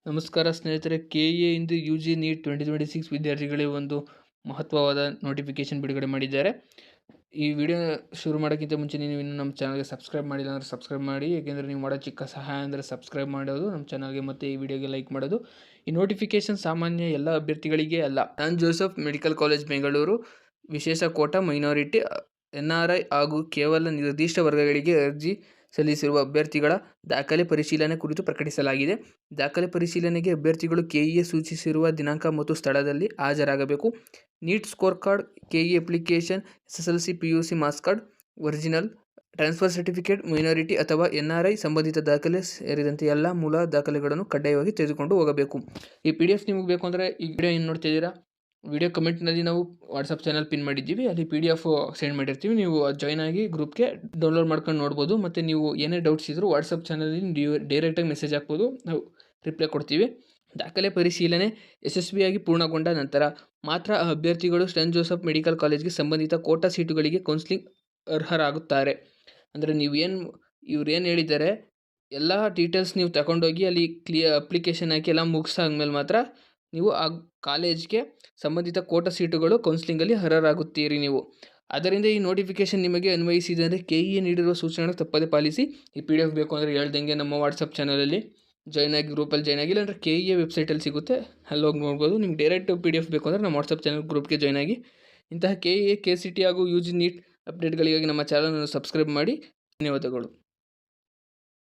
ನಮಸ್ಕಾರ ಸ್ನೇಹಿತರೆ, ಕೆಎ ಇಂದು UG neat 2026 ವಿದ್ಯಾರ್ಥಿಗಳಿಗೆ ಒಂದು ಮಹತ್ವವಾದ ನೋಟಿಫಿಕೇಶನ್ ಬಿಡುಗಡೆ ಮಾಡಿದ್ದಾರೆ. ಈ ವಿಡಿಯೋ ಶುರು ಮಾಡೋಕ್ಕಿಂತ ಮುಂಚೆ ನೀವು ಇನ್ನೂ ನಮ್ಮ ಚಾನಲ್ಗೆ ಸಬ್ಸ್ಕ್ರೈಬ್ ಮಾಡಿಲ್ಲ ಅಂದರೆ ಸಬ್ಸ್ಕ್ರೈಬ್ ಮಾಡಿ. ಏಕೆಂದರೆ ನೀವು ಮಾಡೋ ಚಿಕ್ಕ ಸಹಾಯ ಅಂದರೆ ಸಬ್ಸ್ಕ್ರೈಬ್ ಮಾಡೋದು ನಮ್ಮ ಚಾನಲ್ಗೆ ಮತ್ತು ಈ ವಿಡಿಯೋಗೆ ಲೈಕ್ ಮಾಡೋದು. ಈ ನೋಟಿಫಿಕೇಶನ್ ಸಾಮಾನ್ಯ ಎಲ್ಲ ಅಭ್ಯರ್ಥಿಗಳಿಗೆ ಅಲ್ಲ. Saint Joseph medical college Bengaluru ವಿಶೇಷ ಕೋಟಾ ಮೈನಾರಿಟಿ NRI ಹಾಗೂ ಕೇವಲ ನಿರ್ದಿಷ್ಟ ವರ್ಗಗಳಿಗೆ ಅರ್ಜಿ ಸಲ್ಲಿಸಿರುವ ಅಭ್ಯರ್ಥಿಗಳ ದಾಖಲೆ ಪರಿಶೀಲನೆ ಕುರಿತು ಪ್ರಕಟಿಸಲಾಗಿದೆ. ದಾಖಲೆ ಪರಿಶೀಲನೆಗೆ ಅಭ್ಯರ್ಥಿಗಳು ಕೆಇಎ ಸೂಚಿಸಿರುವ ದಿನಾಂಕ ಮತ್ತು ಸ್ಥಳದಲ್ಲಿ ಹಾಜರಾಗಬೇಕು. NEET score card, KEA application, SSLC, PUC marks card, original, transfer certificate, minority ಅಥವಾ NRI ಸಂಬಂಧಿತ ದಾಖಲೆ ಸೇರಿದಂತೆ ಎಲ್ಲ ಮೂಲ ದಾಖಲೆಗಳನ್ನು ಕಡ್ಡಾಯವಾಗಿ ತೆಗೆದುಕೊಂಡು ಹೋಗಬೇಕು. ಈ PDF ನಿಮಗೆ ಬೇಕು ಅಂದರೆ ಈ ವಿಡಿಯೋ ಏನು ನೋಡ್ತಿದ್ದೀರಾ, ವಿಡಿಯೋ ಕಮೆಂಟ್ನಲ್ಲಿ ನಾವು ವಾಟ್ಸಪ್ ಚಾನಲ್ ಪಿನ್ ಮಾಡಿದ್ದೀವಿ, ಅಲ್ಲಿ PDF ಸೆಂಡ್ ಮಾಡಿರ್ತೀವಿ. ನೀವು ಜಾಯ್ನ್ ಆಗಿ ಗ್ರೂಪ್ಗೆ ಡೌನ್ಲೋಡ್ ಮಾಡ್ಕೊಂಡು ನೋಡ್ಬೋದು. ಮತ್ತು ನೀವು ಏನೇ ಡೌಟ್ಸ್ ಇದ್ದರೂ ವಾಟ್ಸಪ್ ಚಾನಲಲ್ಲಿ ನೀವು ಡೈರೆಕ್ಟಾಗಿ ಮೆಸೇಜ್ ಹಾಕ್ಬೋದು, ನಾವು ರಿಪ್ಲೈ ಕೊಡ್ತೀವಿ. ದಾಖಲೆ ಪರಿಶೀಲನೆ ಯಶಸ್ವಿಯಾಗಿ ಪೂರ್ಣಗೊಂಡ ನಂತರ ಮಾತ್ರ ಅಭ್ಯರ್ಥಿಗಳು ಸೆಂಟ್ ಜೋಸೆಫ್ ಮೆಡಿಕಲ್ ಕಾಲೇಜ್ಗೆ ಸಂಬಂಧಿತ ಕೋಟಾ ಸೀಟುಗಳಿಗೆ ಕೌನ್ಸಿಲಿಂಗ್ ಅರ್ಹರಾಗುತ್ತಾರೆ. ಅಂದರೆ ಇವ್ರು ಏನು ಹೇಳಿದ್ದಾರೆ, ಎಲ್ಲ ಡೀಟೇಲ್ಸ್ ನೀವು ತಗೊಂಡೋಗಿ ಅಲ್ಲಿ ಅಪ್ಲಿಕೇಶನ್ ಹಾಕಿ ಎಲ್ಲ ಮುಗಿಸಾದ್ಮೇಲೆ ಮಾತ್ರ ನೀವು ಆ ಕಾಲೇಜ್ಗೆ ಸಂಬಂಧಿತ ಕೋಟಾ ಸೀಟುಗಳು ಕೌನ್ಸಿಲಿಂಗಲ್ಲಿ ಅರ್ಹರಾಗುತ್ತೀರಿ ನೀವು. ಅದರಿಂದ ಈ ನೋಟಿಫಿಕೇಶನ್ ನಿಮಗೆ ಅನ್ವಯಿಸಿದೆ ಅಂದರೆ ಕೆಇಎ ನೀಡಿರುವ ಸೂಚನೆಗಳನ್ನು ತಪ್ಪದೇ ಪಾಲಿಸಿ. ಈ PDF ಬೇಕು ಅಂದರೆ ಹೇಳ್ದಂಗೆ ನಮ್ಮ ವಾಟ್ಸಪ್ ಚಾನಲಲ್ಲಿ ಜಾಯ್ನ್ ಆಗಿ, ಗ್ರೂಪಲ್ಲಿ ಜಾಯ್ನ್ ಆಗಿ, ಇಲ್ಲಾಂದರೆ ಕೆಇಎ ವೆಬ್ಸೈಟಲ್ಲಿ ಸಿಗುತ್ತೆ, ಅಲ್ಲಿ ಹೋಗಿ ನೋಡ್ಬೋದು. ನಿಮ್ಗೆ ಡೈರೆಕ್ಟ್ PDF ಬೇಕು ಅಂದರೆ ನಮ್ಮ ವಾಟ್ಸಪ್ ಚಾನಲ್ ಗ್ರೂಪ್ಗೆ ಜಾಯ್ನ್ ಆಗಿ. ಇಂತಹ ಕೆಇಎ, KCT ಹಾಗೂ UG ನೀಟ್ ಅಪ್ಡೇಟ್ಗಳಿಗಾಗಿ ನಮ್ಮ ಚಾನಲನ್ನು ಸಬ್ಸ್ಕ್ರೈಬ್ ಮಾಡಿ. ಧನ್ಯವಾದಗಳು.